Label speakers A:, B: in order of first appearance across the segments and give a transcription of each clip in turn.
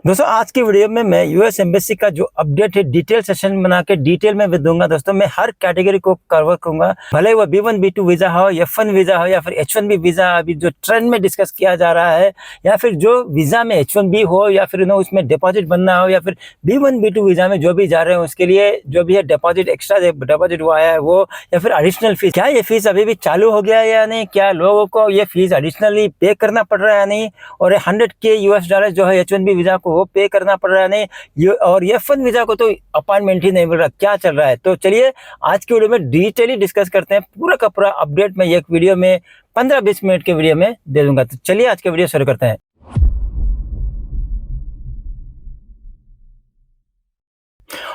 A: दोस्तों आज की वीडियो में मैं यूएस एम्बेसी का जो अपडेट है डिटेल सेशन बना के डिटेल में दूंगा। दोस्तों मैं हर कैटेगरी को कवर करूंगा, भले वो B1 B2 वीजा हो, F1 वीजा हो या फिर H1B वीजा अभी जो ट्रेंड में डिस्कस किया जा रहा है, या फिर जो वीजा में H1B हो या फिर उसमें डिपॉजिट बनना हो, या फिर B1 B2 वीजा में जो भी जा रहे हैं उसके लिए जो भी है डिपॉजिट, एक्स्ट्रा डिपॉजिट हुआ है वो, या फिर एडिशनल फीस, क्या ये फीस अभी भी चालू हो गया है या नहीं, क्या लोगों को ये फीस एडिशनली पे करना पड़ रहा है या नहीं, और $100K जो है H1B वीजा को वो पे करना पड़ रहा है नहीं, और F1 वीजा को तो अपॉइंटमेंट ही नहीं मिल रहा, क्या चल रहा है। तो चलिए आज की वीडियो में डिटेली डिस्कस करते हैं, पूरा का पूरा अपडेट मैं एक वीडियो में 15-20 मिनट के वीडियो में दे दूंगा। तो चलिए आज के वीडियो शुरू करते हैं।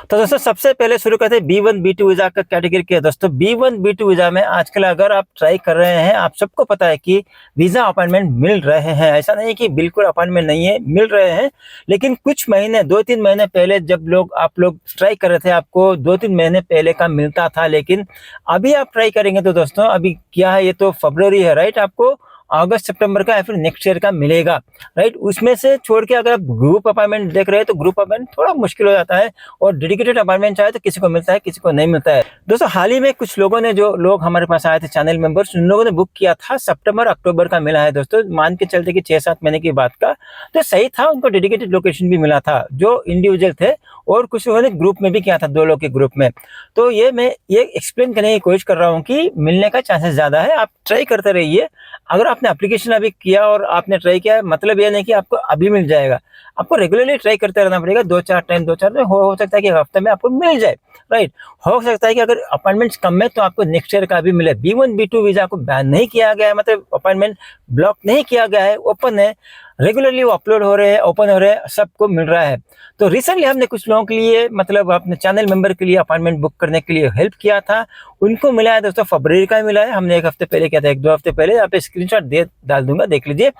A: तो दोस्तों सबसे पहले शुरू करते हैं B1 B2 वीजा का कैटेगरी के। दोस्तों B1 B2 वीजा में आजकल अगर आप ट्राई कर रहे हैं, आप सबको पता है कि वीजा अपॉइंटमेंट मिल रहे हैं, ऐसा नहीं कि बिल्कुल अपॉइंटमेंट नहीं है, मिल रहे हैं। लेकिन कुछ महीने 2-3 महीने पहले जब आप लोग ट्राई कर रहे थे, आपको 2-3 महीने पहले का मिलता था। लेकिन अभी आप ट्राई करेंगे तो दोस्तों अभी क्या है, ये तो फरवरी है राइट, आपको अगस्त सितंबर का या फिर नेक्स्ट ईयर का मिलेगा राइट। उसमें से छोड़ के अगर आप ग्रुप अपॉइंटमेंट देख रहे हैं तो ग्रुप अपॉइंटमेंट थोड़ा मुश्किल हो जाता है, और डेडिकेटेड अपॉइंटमेंट चाहे तो किसी को मिलता है, किसी को नहीं मिलता है। दोस्तों हाल ही में कुछ लोगों ने, जो लोग हमारे पास आए थे चैनल मेंबर्स, उन लोगों ने बुक किया था सितंबर अक्टूबर का मिला है। दोस्तों मान के चलते कि 6-7 महीने की बात का, तो सही था, उनको डेडिकेटेड लोकेशन भी मिला था जो इंडिविजुअल थे, और कुछ लोगों ने ग्रुप में भी किया था, 2 लोग के ग्रुप में। तो ये मैं ये एक्सप्लेन करने की कोशिश कर रहा हूँ कि मिलने का चांसेस ज्यादा है, आप ट्राई करते रहिए। अगर आपने एप्लीकेशन अभी किया और आपने ट्राई किया, मतलब ये नहीं कि आपको अभी मिल जाएगा, आपको रेगुलरली ट्राई करते रहना पड़ेगा। 2-4 टाइम हो सकता है कि हफ्ते में आपको मिल जाए राइट। हो सकता है कि अगर अपॉइंटमेंट्स कम है तो आपको नेक्स्ट ईयर का भी मिले। B1 B2 वीजा को बैन नहीं किया गया है, मतलब अपॉइंटमेंट ब्लॉक नहीं किया गया है, ओपन है, रेगुलरली वो अपलोड हो रहे हैं, ओपन हो रहे हैं, सबको मिल रहा है। तो रिसेंटली हमने कुछ लोगों के लिए, मतलब अपने चैनल मेंबर के लिए अपॉइंटमेंट बुक करने के लिए हेल्प किया था, उनको मिला है दोस्तों फरवरी का मिला है। हमने 1 हफ्ते पहले किया था, 1-2 हफ्ते पहले, यहाँ पे स्क्रीनशॉट डाल दूंगा, देख लीजिए।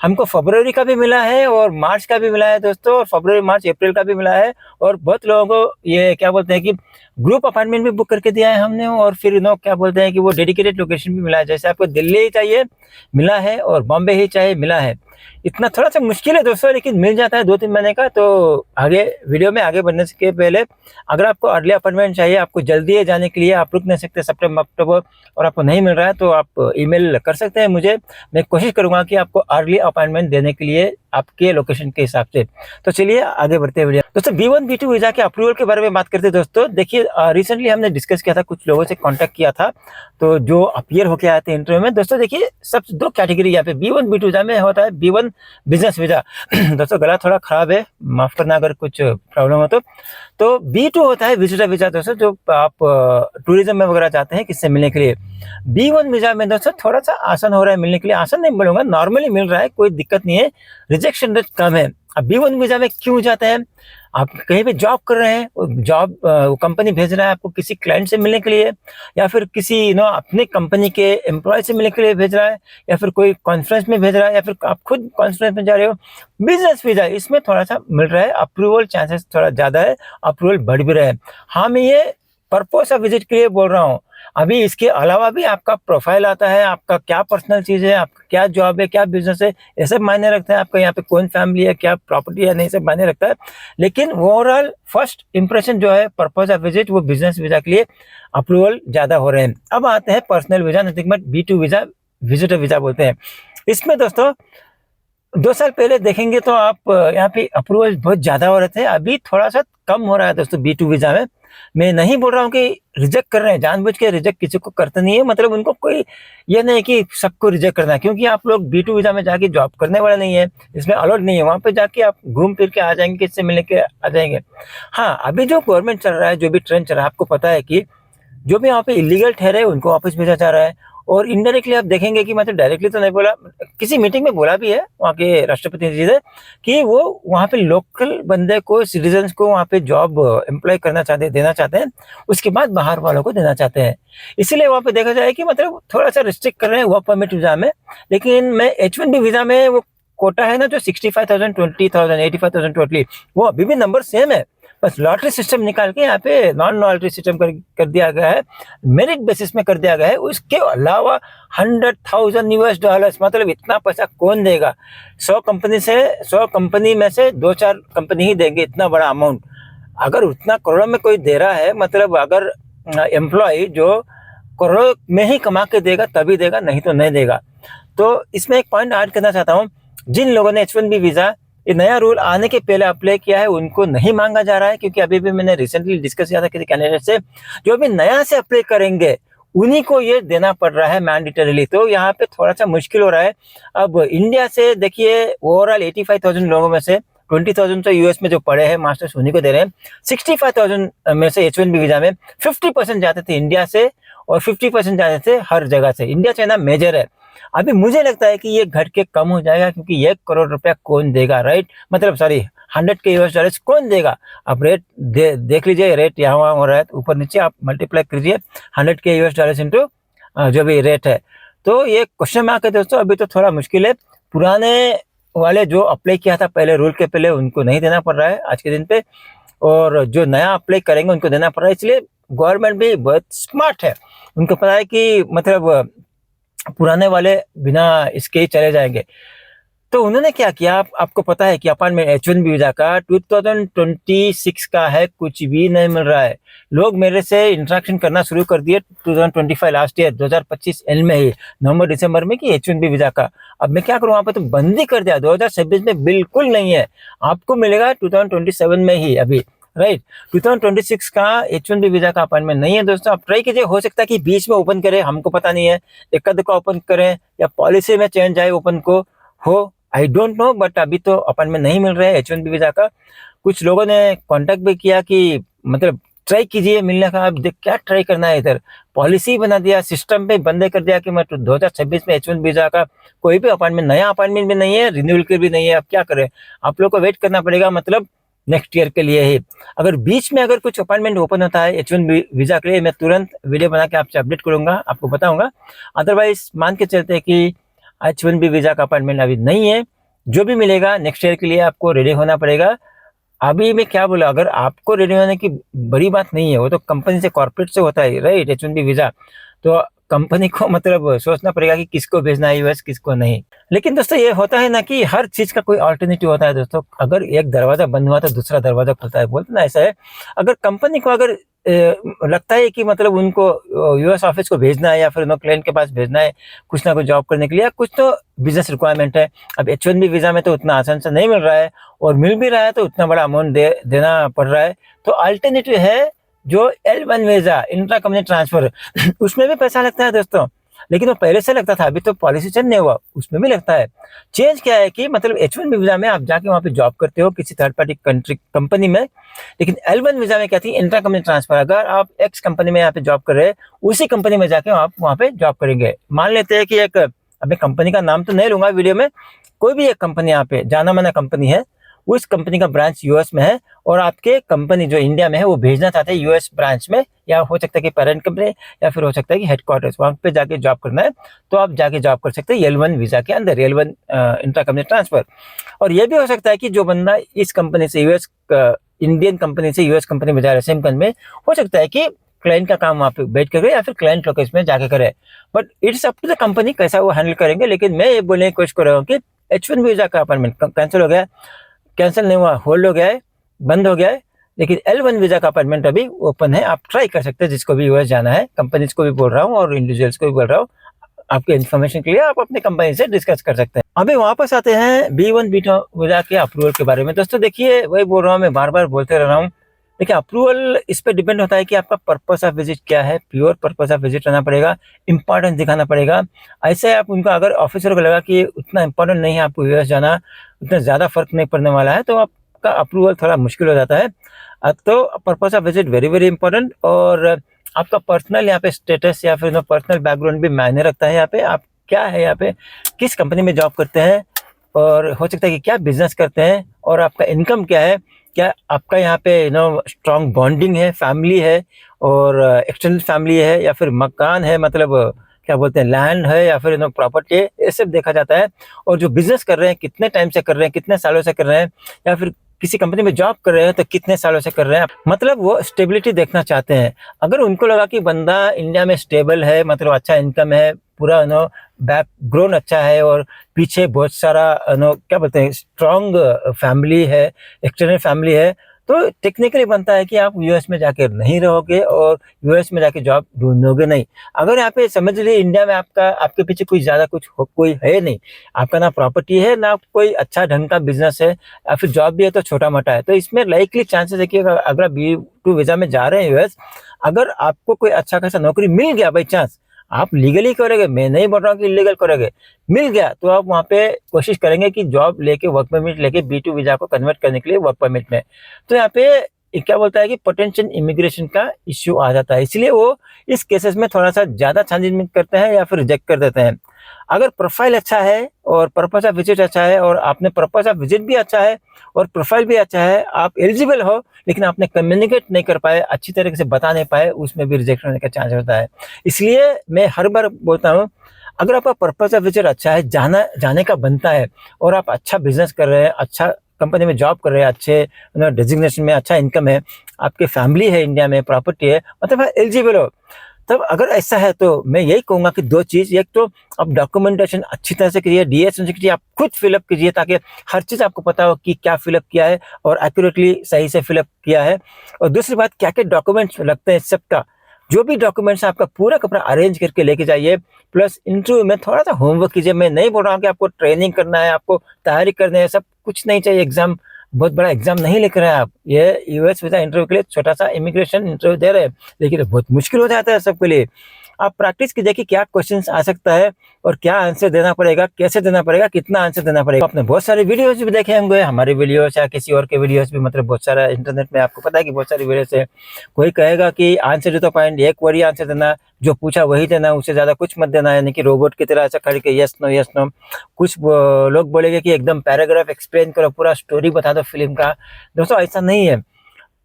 A: हमको फरवरी का भी मिला है और मार्च का भी मिला है दोस्तों, और फरवरी मार्च अप्रैल का भी मिला है। और बहुत लोगों को ये क्या बोलते हैं कि ग्रुप अपॉइंटमेंट भी बुक करके दिया है हमने, और फिर क्या बोलते हैं कि वो डेडिकेटेड लोकेशन भी मिला है। जैसे आपको दिल्ली ही चाहिए मिला है, और बॉम्बे ही चाहिए मिला है। इतना थोड़ा सा मुश्किल है दोस्तों, लेकिन मिल जाता है 2-3 महीने का। तो आगे वीडियो में आगे बढ़ने के पहले, अगर आपको अर्ली अपॉइंटमेंट चाहिए, आपको जल्दी है जाने के लिए, आप रुक नहीं सकते सितंबर अक्टूबर, और आपको नहीं मिल रहा है, तो आप ईमेल कर सकते हैं मुझे। मैं कोशिश करूंगा कि आपको अर्ली अपॉइंटमेंट देने के लिए आपके लोकेशन के हिसाब से। तो चलिए आगे बढ़ते हैं वीडियो। दोस्तों B1 B2 वीजा के अप्रूवल के बारे में बात करते हैं। दोस्तों देखिए, रिसेंटली हमने डिस्कस किया था, कुछ लोगों से कांटेक्ट किया था, तो जो अपीयर होके आए थे इंटरव्यू में। दोस्तों देखिए, सब 2 कैटेगरी यहाँ पे B1 B2 वीजा में होता है। B1 बिजनेस वीजा दोस्तों गला थोड़ा खराब है, माफ करना अगर कुछ प्रॉब्लम हो तो B2 होता है विजिटर वीजा दोस्तों, जो आप टूरिज्म में वगैरह जाते हैं किससे मिलने के लिए। B1 वीजा में दोस्तों थोड़ा सा आसान हो रहा है मिलने के लिए, आसान नहीं बोलूंगा, नॉर्मली मिल रहा है, कोई दिक्कत नहीं है, रिजेक्शन रेट कम है। अब B1 वीजा में क्यों जाते हैं, आप कहीं पे जॉब कर रहे हैं, जॉब कंपनी भेज रहा है आपको किसी क्लाइंट से मिलने के लिए, या फिर किसी अपने कंपनी के एम्प्लॉय से मिलने के लिए भेज रहा है, या फिर कोई कॉन्फ्रेंस में भेज रहा है, या फिर आप खुद कॉन्फ्रेंस में जा रहे हो। बिजनेस वीजा इसमें थोड़ा सा मिल रहा है, अप्रूवल चांसेस थोड़ा ज्यादा है, अप्रूवल बढ़ भी रहा है। हाँ मैं ये पर्पस ऑफ विजिट के लिए बोल रहा हूँ। अभी इसके अलावा भी आपका प्रोफाइल आता है, आपका क्या पर्सनल चीज है, आपका क्या जॉब है, क्या बिजनेस है, ये सब मायने रखता है। आपका यहाँ पे कौन फैमिली है, क्या प्रॉपर्टी है, नहीं, सब मायने रखता है। लेकिन ओवरऑल फर्स्ट इंप्रेशन जो है पर्पस ऑफ विजिट, वो बिजनेस वीजा के लिए अप्रूवल ज्यादा हो रहे हैं। अब आते हैं personal visa, nothing but B2 visa, visitor visa बोलते हैं। इसमें दोस्तों 2 साल पहले देखेंगे तो आप यहाँ पे अप्रूवल बहुत ज्यादा हो रहे थे, अभी थोड़ा सा कम हो रहा है दोस्तों B2 वीजा में। मैं नहीं बोल रहा हूँ कि रिजेक्ट कर रहे हैं, जानबूझ के रिजेक्ट किसी को करते नहीं है, मतलब उनको कोई ये नहीं कि सबको रिजेक्ट करना है, क्योंकि आप लोग B2 वीजा में जाके जॉब करने वाले नहीं है, इसमें अलाउड नहीं है। वहां पे जाके आप घूम फिर के आ जाएंगे, किससे मिलने के आ जाएंगे। हाँ अभी जो गवर्नमेंट चल रहा है, जो भी ट्रेंड चल रहा है, आपको पता है कि जो भी यहाँ पे इलीगल ठहरे उनको वापस भेजा जा रहा है। और इनडायरेक्टली आप देखेंगे कि मतलब डायरेक्टली तो नहीं बोला, किसी मीटिंग में बोला भी है वहाँ के राष्ट्रपति जी ने, कि वो वहाँ पे लोकल बंदे को, सिटीजन्स को वहाँ पे जॉब एम्प्लॉय देना चाहते हैं, उसके बाद बाहर वालों को देना चाहते हैं। इसीलिए वहाँ पे देखा जाए कि मतलब थोड़ा सा रिस्ट्रिक्ट कर रहे हैं वर्क परमिट वीजा में। लेकिन मैं H1B वीजा में वो कोटा है ना, जो 65,000, 20,000, 85,000 टोटली, वो अभी भी नंबर सेम है, बस लॉटरी सिस्टम निकाल के यहाँ पे नॉन लॉटरी सिस्टम कर दिया गया है, मेरिट बेसिस में कर दिया गया है। उसके अलावा $100,000 मतलब इतना पैसा कौन देगा? 100 कंपनी में से 2-4 कंपनी ही देंगे इतना बड़ा अमाउंट। अगर उतना करोड़ों में कोई दे रहा है, मतलब अगर एम्प्लॉय जो करोड़ों में ही कमा के देगा तभी देगा, नहीं तो नहीं देगा। तो इसमें एक पॉइंट ऐड करना चाहता हूँ, जिन लोगों ने H1B वीज़ा ये नया रूल आने के पहले अप्लाई किया है उनको नहीं मांगा जा रहा है, क्योंकि अभी भी मैंने रिसेंटली डिस्कस किया था किसी कैंडिडेट से, जो अभी नया से अप्लाई करेंगे उन्हीं को ये देना पड़ रहा है मैंडेटरीली। तो यहाँ पे थोड़ा सा मुश्किल हो रहा है। अब इंडिया से देखिए ओवरऑल 85,000 लोगों में से 20,000 तो यूएस में जो पढ़े हैं मास्टर्स उन्हीं को दे रहे हैं। 65,000 में से H1B वीज़ा में 50% जाते थे इंडिया से और 50% जाते थे हर जगह से। इंडिया चाइना मेजर है। अभी मुझे लगता है कि ये घट के कम हो जाएगा, क्योंकि 1 करोड़ रुपया कौन देगा, राइट? मतलब सॉरी, $100K कौन देगा? आप रेट देख लीजिए, रेट यहाँ वहाँ हो रहा है, ऊपर नीचे आप मल्टीप्लाई कीजिए $100K इंटू जो भी रेट है। तो ये क्वेश्चन मार्क है दोस्तों, अभी तो थोड़ा मुश्किल है। पुराने वाले जो अप्लाई किया था पहले रूल के पहले उनको नहीं देना पड़ रहा है आज के दिन पे, और जो नया अप्लाई करेंगे उनको देना पड़ रहा है। इसलिए गवर्नमेंट भी बहुत स्मार्ट है, उनको पता है कि मतलब पुराने वाले बिना इसके ही चले जाएंगे। तो उन्होंने क्या किया, आपको पता है कि अपार्टमेंट H1B वीज़ा का 2026 का है, कुछ भी नहीं मिल रहा है। लोग मेरे से इंटरेक्शन करना शुरू कर दिए 2025 लास्ट ईयर 2025 एंड में ही नवंबर दिसंबर में कि H1B वीज़ा का। अब मैं क्या करूँ, वहाँ पे तो बंद ही कर दिया, 2026 में बिल्कुल नहीं है, आपको मिलेगा 2027 में ही अभी, राइट? 2026 का H1B वीज़ा का अपॉइंटमेंट नहीं है दोस्तों। आप ट्राई कीजिए, हो सकता है कि बीच में ओपन करें, हमको पता नहीं है, एक आध का ओपन करें या पॉलिसी में चेंज आए ओपन को हो, आई डोंट नो, बट अभी तो अपॉइंटमेंट नहीं मिल रहा है H1B वीज़ा का। कुछ लोगों ने कॉन्टैक्ट भी किया कि मतलब ट्राई कीजिए मिलने का। अब देख क्या ट्राई करना है, इधर पॉलिसी बना दिया, सिस्टम पे बंद कर दिया कि मैं 2026 में H1B वीज़ा का कोई भी अपॉइंटमेंट, नया अपॉइंटमेंट भी नहीं है, रिन्यूअल के भी नहीं है। अब क्या करें, आप लोग को वेट करना पड़ेगा, मतलब नेक्स्ट ईयर के लिए ही। अगर बीच में अगर कुछ अपॉइंटमेंट ओपन होता है H1B वीज़ा के लिए, मैं तुरंत वीडियो बना के आपसे अपडेट करूंगा, आपको बताऊंगा। अदरवाइज मान के चलते हैं कि H1B वीज़ा का अपॉइंटमेंट अभी नहीं है, जो भी मिलेगा नेक्स्ट ईयर के लिए आपको रेडी होना पड़ेगा। अभी मैं क्या बोला, अगर आपको रेडी होने की बड़ी बात नहीं है, वो तो कंपनी से कॉर्पोरेट से होता है, राइट? H1B वीज़ा तो कंपनी को मतलब सोचना पड़ेगा कि किसको भेजना है यूएस, किसको नहीं। लेकिन दोस्तों ये होता है ना कि हर चीज का कोई अल्टरनेटिव होता है दोस्तों। अगर एक दरवाजा बंद हुआ तो दूसरा दरवाजा खुलता है, बोलते ना, ऐसा है। अगर कंपनी को अगर लगता है कि मतलब उनको यूएस ऑफिस को भेजना है या फिर उनको क्लाइंट के पास भेजना है कुछ ना कुछ जॉब करने के लिए, कुछ तो बिजनेस रिक्वायरमेंट है। अब H1B वीज़ा में तो उतना आसान से नहीं मिल रहा है, और मिल भी रहा है तो उतना बड़ा अमाउंट देना पड़ रहा है। तो अल्टरनेटिव है जो L1 visa, intra company transfer उसमें भी पैसा लगता है दोस्तों, लेकिन वो पहले से लगता था, अभी तो पॉलिसी चेंज नहीं हुआ, उसमें भी लगता है। चेंज क्या है कि मतलब H1B वीज़ा में आप जाके वहाँ पे जॉब करते हो किसी थर्ड पार्टी कंपनी में, लेकिन L1 वीज़ा में क्या थी, इंट्रा कंपनी ट्रांसफर। अगर आप एक्स कंपनी में यहाँ पे जॉब कर रहे हैं, उसी कंपनी में जाके आप वहाँ पे जॉब करेंगे। मान लेते हैं कि एक, अब मैं कंपनी का नाम तो नहीं लूंगा वीडियो में, कोई भी एक कंपनी यहाँ पे जाना माना कंपनी है, उस कंपनी का ब्रांच यूएस में है, और आपके कंपनी जो इंडिया में है वो भेजना चाहते हैं यूएस ब्रांच में, या हो सकता है कि पेरेंट कंपनी, या फिर हो सकता है कि हेडक्वार्टर्स, वहां पे जाके जॉब करना है तो आप जाके जॉब कर सकते हैं L1 वीज़ा के अंदर, L1 इंट्रा कंपनी ट्रांसफर। और ये भी हो सकता है कि जो बंदा इस कंपनी से यूएस, इंडियन कंपनी से यूएस कंपनी में जा रहा है, सेम कंपनी में, हो सकता है कि क्लाइंट का काम वहाँ पे बैठ कर या फिर क्लाइंट लोकेशन में जाके करे। But it's up to the company कैसा वो हैंडल करेंगे। लेकिन मैं ये बोलने की कोशिश कर रहा हूँ कि H1 वीज़ा का अपॉइंटमेंट कैंसिल हो गया, कैंसिल नहीं हुआ, होल्ड हो गया है, बंद हो गया है, लेकिन L1 वीज़ा का अपॉइंटमेंट अभी ओपन है। आप ट्राई कर सकते हैं, जिसको भी यूएस जाना है, कंपनीज को भी बोल रहा हूँ और इंडिविजुअल्स को भी बोल रहा हूँ, आपके इन्फॉर्मेशन के लिए आप अपने कंपनी से डिस्कस कर सकते हैं। अभी वापस आते हैं B1 B2 वीज़ा के अप्रूवल के बारे में। दोस्तों देखिए, वही बोल रहा हूँ, मैं बार बार बोलते रह रहा हूँ, देखिए अप्रूवल इस पर डिपेंड होता है कि आपका पर्पस ऑफ विजिट क्या है। प्योर पर्पस ऑफ विजिट रहना पड़ेगा, इंपॉर्टेंस दिखाना पड़ेगा। ऐसे आप उनको, अगर ऑफिसर को लगा कि उतना इंपॉर्टेंट नहीं है आपको यूएस जाना, उतना ज़्यादा फर्क नहीं पड़ने वाला है, तो आपका अप्रूवल थोड़ा मुश्किल हो जाता है। तो purpose of visit very very important, और आपका पर्सनल यहाँ पे स्टेटस या फिर पर्सनल बैकग्राउंड भी मायने रखता है। यहाँ पे आप क्या है, यहाँ पे किस कंपनी में जॉब करते हैं, और हो सकता है कि क्या बिजनेस करते हैं, और आपका इनकम क्या है, क्या आपका यहाँ पे स्ट्रॉन्ग बॉन्डिंग है, फैमिली है और एक्सटेंडेड फैमिली है, या फिर मकान है, मतलब क्या बोलते हैं, लैंड है, या फिर प्रॉपर्टी है, ये सब देखा जाता है। और जो बिजनेस कर रहे हैं कितने टाइम से कर रहे हैं, कितने सालों से कर रहे हैं, या फिर किसी कंपनी में जॉब कर रहे हैं तो कितने सालों से कर रहे हैं, मतलब वो स्टेबिलिटी देखना चाहते हैं। अगर उनको लगा कि बंदा इंडिया में स्टेबल है, मतलब अच्छा इनकम है, पूरा बैकग्राउंड अच्छा है और पीछे बहुत सारा क्या बोलते हैं स्ट्रॉन्ग फैमिली है, एक्सटर्नल फैमिली है, तो टेक्निकली बनता है कि आप यूएस में जाकर नहीं रहोगे और यूएस में जाके जॉब ढूंढोगे नहीं। अगर यहाँ पे समझ लीजिए इंडिया में आपके पीछे कोई ज़्यादा कोई है नहीं, आपका ना प्रॉपर्टी है ना कोई अच्छा ढंग का बिजनेस है या फिर जॉब भी है तो छोटा मोटा है, तो इसमें लाइकली चांसेस है कि अगर B2 वीज़ा में जा रहे हैं यूएस, अगर आपको कोई अच्छा खासा नौकरी मिल गया बाई चांस, आप लीगली करोगे, मैं नहीं बोल रहा हूँ कि इलीगल करोगे, मिल गया तो आप वहाँ पे कोशिश करेंगे कि जॉब लेके वर्क परमिट लेके B2 वीज़ा को कन्वर्ट करने के लिए वर्क परमिट में। तो यहाँ पे क्या बोलता है कि पोटेंशियल इमिग्रेशन का इश्यू आ जाता है, इसलिए वो इस केसेस में थोड़ा सा ज़्यादा छानबीन करते हैं या फिर रिजेक्ट कर देते हैं। अगर प्रोफाइल अच्छा है और पर्पस ऑफ विजिट अच्छा है और आपने पर्पस ऑफ विजिट भी अच्छा है और प्रोफाइल भी अच्छा है, आप एलिजिबल हो लेकिन आपने कम्युनिकेट नहीं कर पाए, अच्छी तरीके से बता नहीं पाए, उसमें भी रिजेक्ट होने का चांस होता है। इसलिए मैं हर बार बोलता हूँ, अगर आपका पर्पस ऑफ विजिट अच्छा है, जाने का बनता है और आप अच्छा बिजनेस कर रहे हैं, अच्छा कंपनी में जॉब कर रहे हैं, अच्छे डेजिग्नेशन में अच्छा इनकम है, आपकी फैमिली है इंडिया में, प्रॉपर्टी है, मतलब आप एलिजिबल हो, तब अगर ऐसा है तो मैं यही कहूँगा कि दो चीज़, एक तो आप डॉक्यूमेंटेशन अच्छी तरह से कीजिए, डीएस कीजिए, आप खुद फिलअप कीजिए ताकि हर चीज़ आपको पता हो कि क्या फिलअप किया है और एक्यूरेटली सही से फिलअप किया है। और दूसरी बात, क्या क्या डॉक्यूमेंट्स लगते हैं सबका, जो भी डॉक्यूमेंट्स आपका पूरा कपड़ा अरेंज करके लेके जाइए। प्लस इंटरव्यू में थोड़ा सा होमवर्क कीजिए। मैं नहीं बोल रहा हूँ कि आपको ट्रेनिंग करना है, आपको तैयारी करनी है, सब कुछ नहीं चाहिए। एग्जाम बहुत बड़ा एग्जाम नहीं लिख रहे हैं आप, ये यूएस वीजा इंटरव्यू के लिए छोटा सा इमिग्रेशन इंटरव्यू दे रहे हैं, लेकिन बहुत मुश्किल हो जाता है सबके लिए। आप प्रैक्टिस कीजिए कि क्या क्वेश्चंस आ सकता है और क्या आंसर देना पड़ेगा, कैसे देना पड़ेगा, कितना आंसर देना पड़ेगा। आपने बहुत सारे वीडियोस भी देखे होंगे, हमारे वीडियोस या किसी और के वीडियोस भी, मतलब बहुत सारा इंटरनेट में आपको पता है कि बहुत सारी वीडियोस है। कोई कहेगा कि आंसर दे तो पॉइंट एक वर्ड ही आंसर देना, जो पूछा वही देना, उससे ज़्यादा कुछ मत देना, यानी कि रोबोट की तरह ऐसा खड़े के यस नो। कुछ लोग बोलेंगे कि एकदम पैराग्राफ एक्सप्लेन करो, पूरा स्टोरी बता दो फिल्म का। दोस्तों ऐसा नहीं है।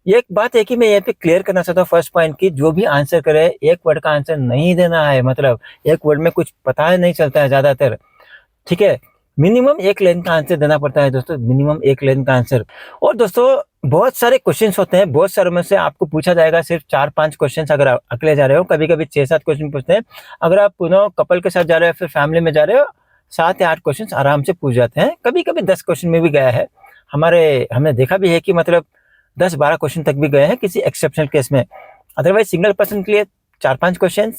A: एक बात है कि मैं यहाँ पे क्लियर करना चाहता हूँ फर्स्ट पॉइंट की, जो भी आंसर करे एक वर्ड का आंसर नहीं देना है, मतलब एक वर्ड में कुछ पता ही नहीं चलता है ज़्यादातर, ठीक है। मिनिमम एक लाइन का आंसर देना पड़ता है दोस्तों, मिनिमम एक लाइन का आंसर। और दोस्तों बहुत सारे क्वेश्चंस होते हैं, बहुत सारे में से आपको पूछा जाएगा सिर्फ 4-5 क्वेश्चंस। अगर आप अकेले जा रहे हो, कभी कभी 6-7 क्वेश्चन पूछते हैं। अगर आप कपल के साथ जा रहे हो, फिर फैमिली में जा रहे हो, 7 या 8 क्वेश्चन आराम से पूछ जाते हैं। कभी कभी 10 क्वेश्चन में भी गया है, हमने देखा भी है कि मतलब 10-12 क्वेश्चन तक भी गए हैं किसी एक्सेप्शनल केस में। अदरवाइज सिंगल पर्सन के लिए 4-5 क्वेश्चन,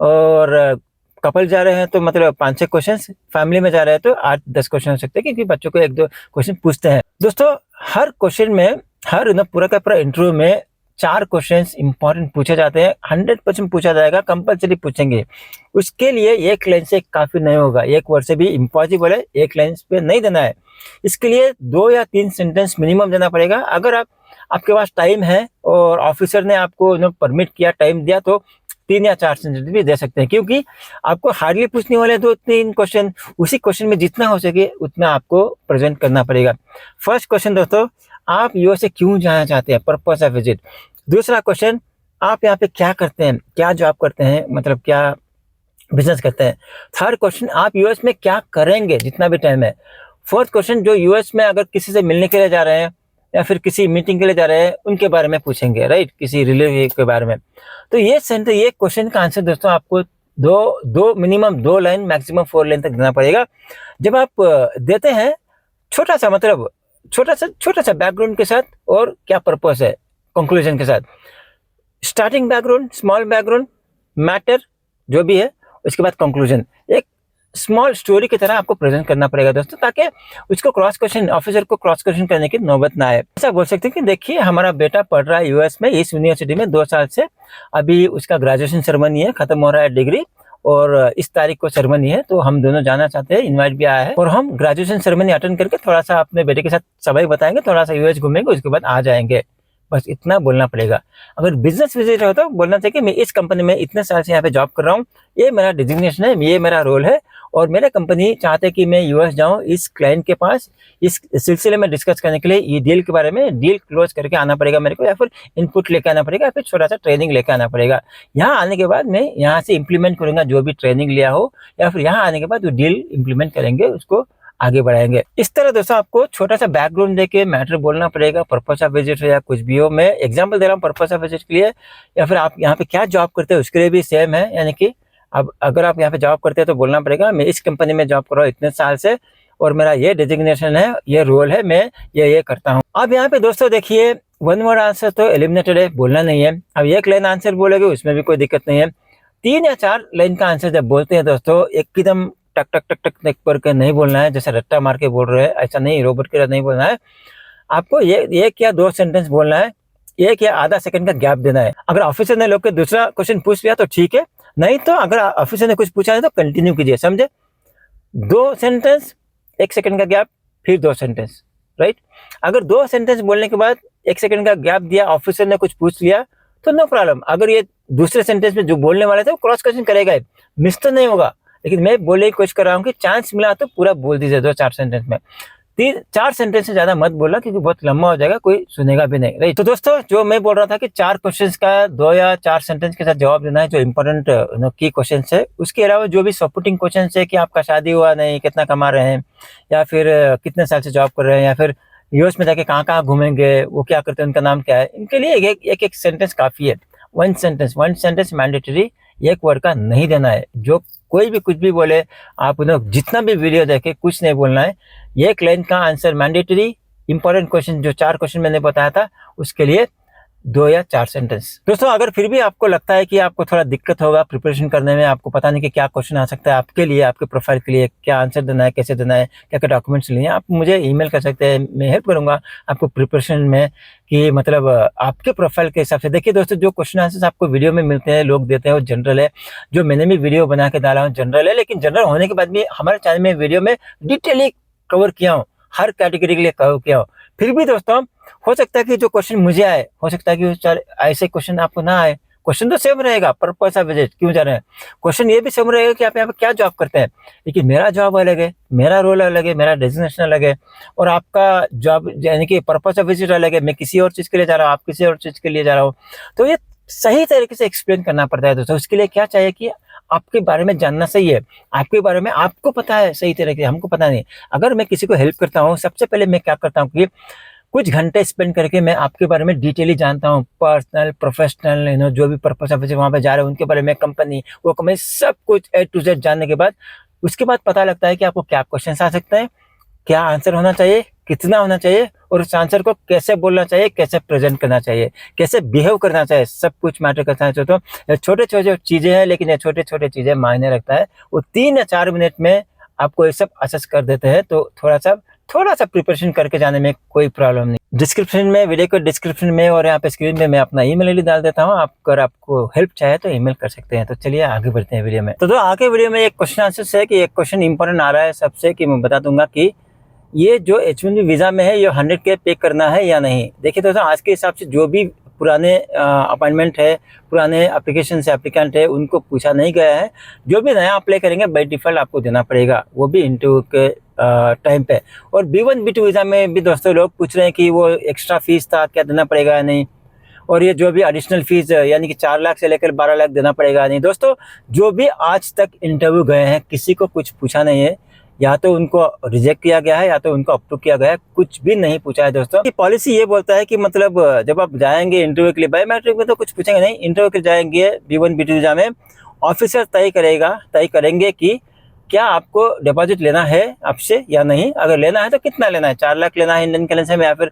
A: और कपल जा रहे हैं तो मतलब 5-6 क्वेश्चन, फैमिली में जा रहे हैं तो 8-10 क्वेश्चन हो सकते हैं, क्योंकि बच्चों को 1-2 क्वेश्चन पूछते हैं। दोस्तों हर क्वेश्चन में, हर पूरा का पूरा इंटरव्यू में 4 क्वेश्चंस इंपॉर्टेंट पूछे जाते हैं, 100% पूछा जाएगा, कंपलसरी पूछेंगे। उसके लिए एक लाइन से काफ़ी नहीं होगा, एक वर्ड से भी इम्पॉसिबल है, एक लाइन पे नहीं देना है। इसके लिए 2 या 3 सेंटेंस मिनिमम देना पड़ेगा। अगर आपके पास टाइम है और ऑफिसर ने आपको परमिट किया, टाइम दिया, तो 3 या 4 सेंटेंस भी दे सकते हैं, क्योंकि आपको हार्डली पूछने वाले 2-3 क्वेश्चन, उसी क्वेश्चन में जितना हो सके उतना आपको प्रेजेंट करना पड़ेगा। फर्स्ट क्वेश्चन दोस्तों, आप यूएस क्यों जाना चाहते हैं, पर्पस ऑफ विजिट। दूसरा क्वेश्चन, आप यहाँ पे क्या करते हैं, क्या जॉब करते हैं, मतलब क्या बिजनेस करते हैं। थर्ड क्वेश्चन, आप यूएस में क्या करेंगे जितना भी टाइम है। फोर्थ क्वेश्चन, जो यूएस में अगर किसी से मिलने के लिए जा रहे हैं या फिर किसी मीटिंग के लिए जा रहे हैं, उनके बारे में पूछेंगे, राइट, किसी रिलेटिव के बारे में। तो ये क्वेश्चन का आंसर दोस्तों आपको मिनिमम 2 लाइन, मैक्सिमम 4 लाइन तक देना पड़ेगा। जब आप देते हैं छोटा सा बैकग्राउंड के साथ और क्या पर्पस है, कंक्लूजन के साथ, starting background, small background, matter जो भी है, उसके बाद कंक्लूजन, एक स्मॉल स्टोरी की तरह आपको प्रेजेंट करना पड़ेगा दोस्तों, ताकि उसको ऑफिसर को क्रॉस क्वेश्चन करने की नौबत ना आए। ऐसा बोल सकते हैं कि देखिए हमारा बेटा पढ़ रहा है यूएस में, इस यूनिवर्सिटी में 2 साल से, अभी उसका ग्रेजुएशन सेरेमनी है, खत्म हो रहा है डिग्री, और इस तारीख को सेरेमनी है, तो हम दोनों जाना चाहते हैं, इनवाइट भी आया है, और हम ग्रेजुएशन सेरेमनी अटेंड करके थोड़ा सा अपने बेटे के साथ समय बताएंगे, थोड़ा सा यूएस घूमेंगे, उसके बाद आ जाएंगे। बस इतना बोलना पड़ेगा। अगर बिजनेस विजिट हो तो बोलना चाहिए कि मैं इस कंपनी में इतने साल से यहाँ पे जॉब कर रहा हूँ, ये मेरा डिजिग्नेशन है, ये मेरा रोल है, और मेरे कंपनी चाहते हैं कि मैं यूएस जाऊँ इस क्लाइंट के पास, इस सिलसिले में डिस्कस करने के लिए, ये डील के बारे में, डील क्लोज करके आना पड़ेगा मेरे को, या फिर इनपुट लेके आना पड़ेगा, या फिर छोटा सा ट्रेनिंग लेके आना पड़ेगा। यहाँ आने के बाद मैं यहाँ से इम्प्लीमेंट करूँगा जो भी ट्रेनिंग लिया हो, या फिर यहाँ आने के बाद जो डील इम्प्लीमेंट करेंगे उसको आगे बढ़ाएंगे। इस तरह दोस्तों आपको छोटा सा बैकग्राउंड देके मैटर बोलना पड़ेगा, पर्पस ऑफ विजिट हो या कुछ भी हो। मैं एग्जांपल दे रहा हूँ पर्पस ऑफ विजिट के लिए, या फिर आप यहाँ पे क्या जॉब करते हैं उसके लिए भी सेम है। यानी कि अब अगर आप यहाँ पे जॉब करते हैं तो बोलना पड़ेगा मैं इस कंपनी में जॉब कर रहा हूँ इतने साल से, और मेरा ये डिजिग्नेशन है, ये रोल है, मैं ये करता हूँ। अब यहाँ पे दोस्तों देखिए, वन वर्ड आंसर तो एलिमिनेटेड है, बोलना नहीं है। अब एक लाइन आंसर बोलोगे उसमें भी कोई दिक्कत नहीं है। 3 या 4 लाइन का आंसर जब बोलते हैं दोस्तों, एकदम टक टक टक टक टक करके नहीं बोलना है, जैसे रट्टा मार के बोल रहे हैं ऐसा नहीं, रोबोट की तरह नहीं बोलना है। आपको ये एक या 2 सेंटेंस बोलना है, 1 या आधा सेकंड का गैप देना है। अगर ऑफिसर ने लोग के दूसरा क्वेश्चन पूछ लिया तो ठीक है, नहीं तो अगर ऑफिसर ने कुछ पूछा है तो कंटिन्यू कीजिए, समझे। 2 सेंटेंस, 1 सेकंड का गैप, फिर 2 सेंटेंस, राइट। अगर 2 सेंटेंस बोलने के बाद 1 सेकंड का गैप दिया, ऑफिसर ने कुछ पूछ लिया तो नो प्रॉब्लम। अगर ये दूसरे सेंटेंस में जो बोलने वाले थे वो क्रॉस क्वेश्चन करेगा, मिस तो नहीं होगा। लेकिन मैं बोलने की कोशिश कर रहा हूँ कि चांस मिला तो पूरा बोल दीजिए 2-4 सेंटेंस में। 3-4 सेंटेंस से ज्यादा मत बोलना क्योंकि बहुत लंबा हो जाएगा, कोई सुनेगा भी नहीं, राइट। तो दोस्तों जो मैं बोल रहा था कि 4 क्वेश्चंस का 2 या 4 सेंटेंस के साथ जवाब देना है, जो इंपॉर्टेंट की क्वेश्चंस है। उसके अलावा जो भी सपोर्टिंग क्वेश्चंस है कि आपका शादी हुआ नहीं, कितना कमा रहे हैं, या फिर कितने साल से जॉब कर रहे हैं, या फिर यूएस में जाके कहाँ कहाँ घूमेंगे, वो क्या करते हैं, उनका नाम क्या है, इनके लिए एक सेंटेंस काफी है। वन सेंटेंस मैंडेटरी, 1 वर्ड का नहीं देना है। जो कोई भी कुछ भी बोले, आप उन्हें जितना भी वीडियो देखे कुछ नहीं बोलना है। 1 लाइन का आंसर मैंडेटरी। इंपॉर्टेंट क्वेश्चन जो 4 क्वेश्चन मैंने बताया था उसके लिए 2 या 4 सेंटेंस। दोस्तों अगर फिर भी आपको लगता है कि आपको थोड़ा दिक्कत होगा प्रिपरेशन करने में, आपको पता नहीं कि क्या क्वेश्चन आ सकता है आपके लिए, आपके प्रोफाइल के लिए, क्या आंसर देना है, कैसे देना है, क्या क्या डॉक्यूमेंट्स लिए, आप मुझे ईमेल कर सकते हैं। मैं हेल्प करूंगा आपको प्रिपरेशन में, कि मतलब आपके प्रोफाइल के हिसाब से। देखिए दोस्तों, जो क्वेश्चन आंसर आपको वीडियो में मिलते हैं, लोग देते हैं, वो जनरल है। जो मैंने भी वीडियो बना के डाला हूँ जनरल है, लेकिन जनरल होने के बाद भी हमारे चैनल में वीडियो में डिटेली कवर किया हूँ, हर कैटेगरी के लिए कवर किया हूँ। फिर भी दोस्तों हो सकता है कि जो क्वेश्चन मुझे आए, हो सकता है कि ऐसे क्वेश्चन आपको ना आए। क्वेश्चन तो सेम रहेगा, पर्पस ऑफ विजिट क्यों जा रहे हैं, क्वेश्चन ये भी सेम रहेगा कि आप यहाँ पे क्या जॉब करते हैं। लेकिन मेरा जॉब अलग है, मेरा रोल अलग है, मेरा डेजिग्नेशन अलग है, और आपका जॉब यानी कि पर्पस ऑफ विजिट अलग है। मैं किसी और चीज के लिए जा रहा हूँ, आप किसी और चीज के लिए जा रहा हूँ। तो ये सही तरीके से एक्सप्लेन करना पड़ता है दोस्तों। उसके लिए क्या चाहिए कि आपके बारे में जानना सही है, आपके बारे में आपको पता है सही तरीके से, हमको पता नहीं। अगर मैं किसी को हेल्प करता हूँ, सबसे पहले मैं क्या करता हूँ कि कुछ घंटे स्पेंड करके मैं आपके बारे में डिटेली जानता हूँ, पर्सनल, प्रोफेशनल, जो भी पर्पस ऑफ विजिट वहाँ पे जा रहे हैं उनके बारे में, कंपनी, वो कंपनी, सब कुछ A to Z जानने के बाद उसके बाद पता लगता है कि आपको क्या क्वेश्चन आ सकते हैं, क्या आंसर होना चाहिए, कितना होना चाहिए, और उस आंसर को कैसे बोलना चाहिए, कैसे प्रेजेंट करना चाहिए, कैसे बिहेव करना चाहिए, सब कुछ मैटर करता है। तो छोटे छोटे चीजें हैं, लेकिन ये छोटे छोटे चीजें मायने रखता है। वो 3 या 4 मिनट में आपको ये सब असेस कर देते हैं। तो थोड़ा सा प्रिपरेशन करके जाने में कोई प्रॉब्लम नहीं। डिस्क्रिप्शन में, वीडियो के डिस्क्रिप्शन में और यहाँ पे स्क्रीन में मैं अपना ईमेल आईडी डाल देता हूँ। अगर आपको हेल्प चाहे तो ईमेल कर सकते हैं। तो चलिए आगे बढ़ते हैं वीडियो में। तो आगे वीडियो में एक क्वेश्चन आंसर है कि एक क्वेश्चन इंपॉर्टेंट आ रहा है सबसे, कि मैं बता दूंगा कि ये जो H1B वीजा में है ये 100K पे करना है या नहीं। देखिए दोस्तों, आज के हिसाब से जो भी पुराने अपॉइंटमेंट है, पुराने एप्लीकेशन से एप्लीकेंट है, उनको पूछा नहीं गया है। जो भी नया अप्लाई करेंगे बाय डिफॉल्ट आपको देना पड़ेगा, वो भी इंटरव्यू के टाइम पे। और B1 B2 वीजा में भी दोस्तों लोग पूछ रहे हैं कि वो एक्स्ट्रा फीस था, क्या देना पड़ेगा या नहीं, और ये जो भी एडिशनल फीस यानी कि 4 लाख से लेकर 12 लाख देना पड़ेगा नहीं। दोस्तों जो भी आज तक इंटरव्यू गए हैं, किसी को कुछ पूछा नहीं है, या तो उनको रिजेक्ट किया गया है या तो उनको अप्रूव किया गया है, कुछ भी नहीं पूछा है दोस्तों। पॉलिसी ये बोलता है कि मतलब जब आप जाएंगे इंटरव्यू के लिए, बायोमेट्रिक में तो कुछ पूछेंगे नहीं, इंटरव्यू के लिए जाएंगे B1 B2 वीजा में, ऑफिसर तय करेंगे कि क्या आपको डिपॉजिट लेना है आपसे या नहीं। अगर लेना है तो कितना लेना है, 4 लाख लेना है इंडियन करेंसी में, या फिर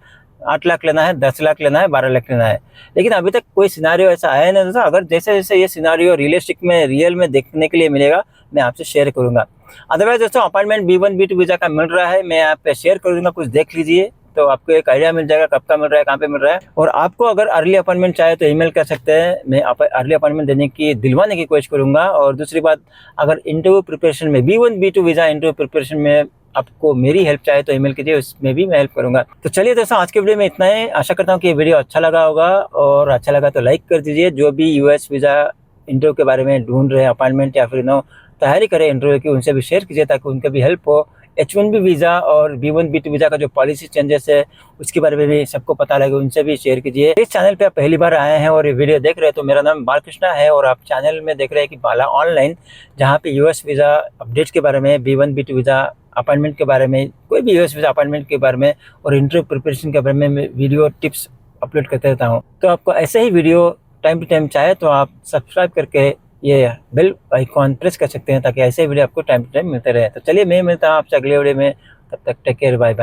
A: 8 लाख लेना है, 10 लाख लेना है, 12 लाख लेना है। लेकिन अभी तक कोई सिनारियो ऐसा आया नहीं दोस्तों। अगर जैसे जैसे ये सिनारियो रियलिस्टिक में, रियल में देखने के लिए मिलेगा, मैं आपसे शेयर करूंगा। अदरवाइज दोस्तों अपॉइंटमेंट B1 B2 वीजा का मिल रहा है, मैं आप पे शेयर कर दूंगा, कुछ देख लीजिए तो आपको एक आइडिया मिल जाएगा कब का मिल रहा है, कहाँ पे मिल रहा है। और आपको अगर अर्ली अपॉइंटमेंट चाहे तो ईमेल कर सकते हैं, मैं अर्ली अपॉइंटमेंट दिलवाने की कोशिश करूंगा। और दूसरी बात, अगर इंटरव्यू प्रिपरेशन में B1 B2 visa interview preparation में आपको मेरी हेल्प चाहे तो ईमेल कीजिए, उसमें भी मैं हेल्प करूंगा। तो चलिए दोस्तों, आज के वीडियो में इतना ही। आशा करता हूँ कि ये वीडियो अच्छा लगा होगा, और अच्छा लगा तो लाइक कर दीजिए। जो भी US वीजा इंटरव्यू के बारे में ढूंढ रहे हैं अपॉइंटमेंट, या फिर तैयारी करें इंटरव्यू की, उनसे भी शेयर कीजिए ताकि उनका भी हेल्प हो। H1B वीजा और B1 B2 वीजा का जो पॉलिसी चेंजेस है उसके बारे में भी सबको पता लगे, उनसे भी शेयर कीजिए। इस चैनल पे आप पहली बार आए हैं और ये वीडियो देख रहे हैं तो मेरा नाम बालकृष्णा है, और आप चैनल में देख रहे हैं कि बाला ऑनलाइन, जहाँ पे US वीजा अपडेट्स के बारे में, B1 B2 वीजा अपॉइंटमेंट के बारे में, कोई भी यूएस वीज़ा अपॉइंटमेंट के बारे में और इंटरव्यू प्रिपरेशन के बारे में मैं वीडियो टिप्स अपलोड करते रहता हूँ। तो आपको ऐसे ही वीडियो टाइम टू टाइम चाहे तो आप सब्सक्राइब करके ये बेल आइकॉन प्रेस कर सकते हैं, ताकि ऐसे वीडियो आपको टाइम टू टाइम मिलते रहे। तो चलिए मैं मिलता हूँ आपसे अगले वीडियो में, तब तक टेक केयर, बाय बाय।